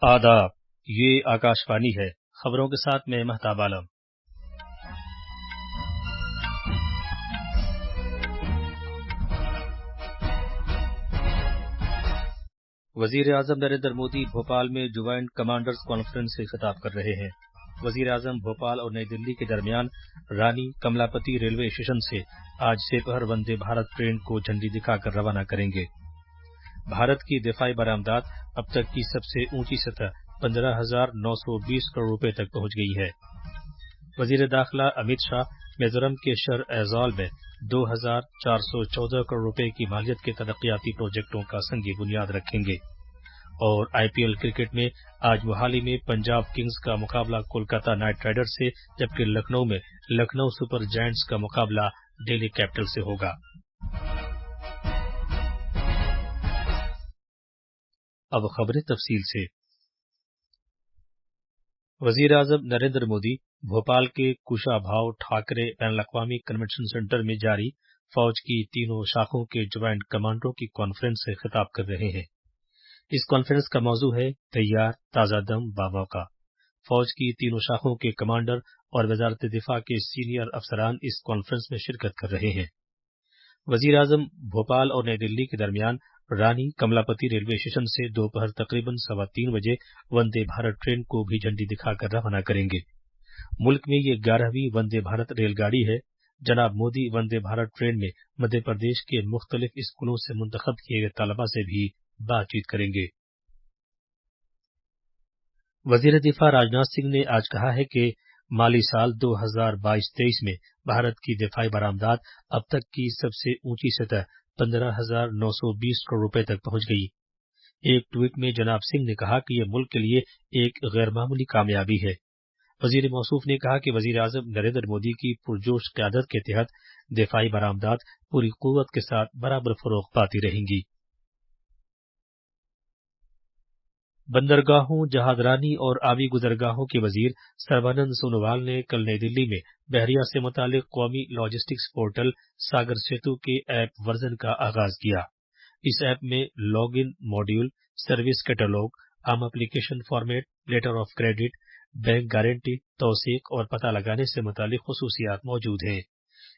آداب، یہ آکاشوانی ہے۔ خبروں کے ساتھ میں مہتاب عالم۔ وزیر اعظم نریندر مودی بھوپال میں جوائنٹ کمانڈرز کانفرنس سے خطاب کر رہے ہیں۔ وزیر اعظم بھوپال اور نئی دلی کے درمیان رانی کملاپتی ریلوے اسٹیشن سے آج دوپہر وندے بھارت ٹرین کو جھنڈی دکھا کر روانہ کریں گے۔ بھارت کی دفاعی برآمدات اب تک کی سب سے اونچی سطح 15,920 کروڑ روپے تک پہنچ گئی ہے۔ وزیر داخلہ امت شاہ میزورم کے شہر ایزال میں 2,414 کروڑ روپے کی مالیت کے ترقیاتی پروجیکٹوں کا سنگ بنیاد رکھیں گے۔ اور آئی پی ایل کرکٹ میں آج موہالی میں پنجاب کنگز کا مقابلہ کولکاتہ نائٹ رائڈرز سے، جبکہ لکھنؤ میں لکھنؤ سپر جائنٹس کا مقابلہ دہلی کیپٹل سے ہوگا۔ اب خبریں تفصیل سے۔ وزیر اعظم نریندر مودی بھوپال کے کوشا بھاؤ ٹھاکرے بین الاقوامی کنونشن سینٹر میں جاری فوج کی تینوں شاخوں کے جوائنٹ کمانڈروں کی کانفرنس سے خطاب کر رہے ہیں۔ اس کانفرنس کا موضوع ہے تیار، تازہ دم، باموقع۔ فوج کی تینوں شاخوں کے کمانڈر اور وزارت دفاع کے سینئر افسران اس کانفرنس میں شرکت کر رہے ہیں۔ وزیر اعظم بھوپال اور نئی دلی کے درمیان رانی کملاپتی ریلوے اسٹیشن سے دوپہر تقریباً 3:15 بجے وندے بھارت ٹرین کو بھی جھنڈی دکھا کر روانہ کریں گے۔ ملک میں یہ 11ویں وندے بھارت ریل گاڑی ہے۔ جناب مودی وندے بھارت ٹرین میں مدھیہ پردیش کے مختلف اسکولوں سے منتخب کیے گئے طلباء سے بھی بات چیت کریں گے۔ وزیر دفاع راجناتھ سنگھ نے آج کہا ہے کہ مالی سال 2022-23 میں بھارت کی دفاعی برآمدات اب تک کی سب سے اونچی سطح 15,920 کروڑ روپے تک پہنچ گئی۔ ایک ٹویٹ میں جناب سنگھ نے کہا کہ یہ ملک کے لیے ایک غیر معمولی کامیابی ہے۔ وزیر موصوف نے کہا کہ وزیر اعظم نریندر مودی کی پرجوش قیادت کے تحت دفاعی برآمدات پوری قوت کے ساتھ برابر فروغ پاتی رہیں گی۔ بندرگاہوں، جہاز رانی اور آبی گزرگاہوں کے وزیر سربانند سونووال نے کل نئی دلی میں بحریہ سے متعلق قومی لاجسٹکس پورٹل ساگر سیتو کے ایپ ورژن کا آغاز کیا۔ اس ایپ میں log in module, service catalogue, عام application format, letter of credit, bank guarantee, توثیق اور پتہ لگانے سے متعلق خصوصیات موجود ہیں۔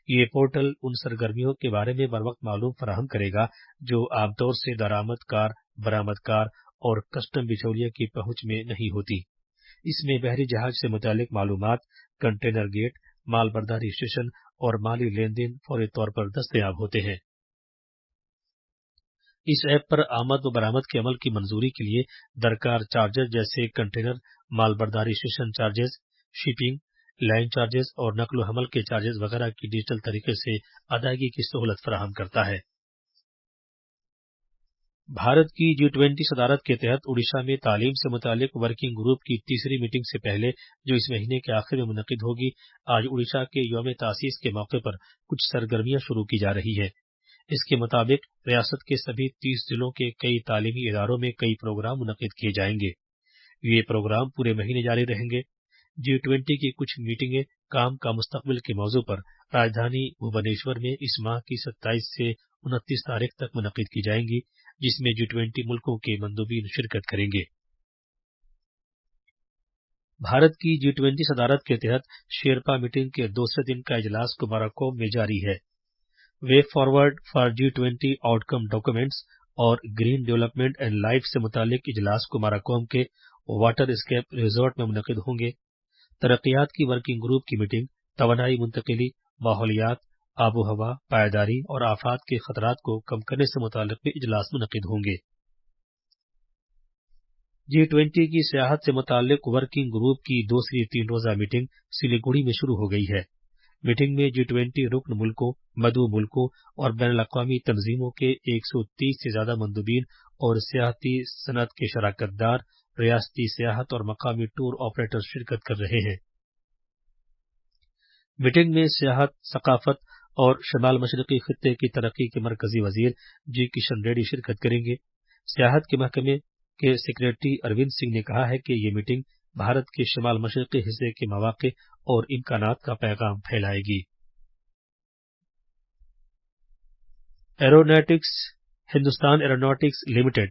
یہ پورٹل ان سرگرمیوں کے بارے میں بروقت معلومات فراہم کرے گا جو عام طور سے درآمد کار، برآمد کار اور کسٹم بچولیے کی پہنچ میں نہیں ہوتی۔ اس میں بحری جہاز سے متعلق معلومات، کنٹینر گیٹ، مال برداری اسٹیشن اور مالی لین دین فوری طور پر دستیاب ہوتے ہیں۔ اس ایپ پر آمد و برآمد کے عمل کی منظوری کے لیے درکار چارجز جیسے کنٹینر، مال برداری station charges, shipping, line charges اور نقل و حمل کے چارجز وغیرہ کی ڈیجیٹل طریقے سے ادائیگی کی سہولت فراہم کرتا ہے۔ بھارت کی G20 صدارت کے تحت اڈیشہ میں تعلیم سے متعلق ورکنگ گروپ کی تیسری میٹنگ سے پہلے جو اس مہینے کے آخر میں منعقد ہوگی، آج اڈیشہ کے یوم تاسیس کے موقع پر کچھ سرگرمیاں شروع کی جا رہی ہیں۔ اس کے مطابق ریاست کے سبھی 30 ضلعوں کے کئی تعلیمی اداروں میں کئی پروگرام منعقد کیے جائیں گے۔ یہ پروگرام پورے مہینے جاری رہیں گے۔ G20 کی کچھ میٹنگیں کام کا مستقبل کے موضوع پر راجدھانی بھوبنیشور میں اس ماہ کی 27 سے 29 تاریخ تک منعقد کی جائیں گی، جس میں G20 ملکوں کے مندوبین شرکت کریں گے۔ بھارت کی G20 صدارت کے تحت شیرپا میٹنگ کے دوسرے دن کا اجلاس کوماراکوم میں جاری ہے۔ Way forward for G20 out come documents اور گرین ڈیولپمنٹ اینڈ لائف سے متعلق اجلاس کوماراکوم کے واٹر اسکیپ ریزورٹ میں منعقد ہوں گے۔ ترقیات کی ورکنگ گروپ کی میٹنگ توانائی منتقلی، ماحولیات، آب و ہوا، پائیداری اور آفات کے خطرات کو کم کرنے سے متعلق بھی اجلاس منعقد ہوں گے۔ G20 کی سیاحت سے متعلق ورکنگ گروپ کی دوسری 3 روزہ میٹنگ سلیگوڑی میں شروع ہو گئی ہے۔ میٹنگ میں G20 رکن ملکوں، مدعو ملکوں اور بین الاقوامی تنظیموں کے 130 سے زیادہ مندوبین اور سیاحتی صنعت کے شراکت دار، ریاستی سیاحت اور مقامی ٹور آپریٹر شرکت کر رہے ہیں۔ میٹنگ میں سیاحت، ثقافت اور شمال مشرقی خطے کی ترقی کے مرکزی وزیر جی کشن ریڈی شرکت کریں گے۔ سیاحت کے محکمے کے سیکریٹری اروند سنگھ نے کہا ہے کہ یہ میٹنگ بھارت کے شمال مشرقی حصے کے مواقع اور امکانات کا پیغام پھیلائے گی۔ Hindustan aeronautics limited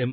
M.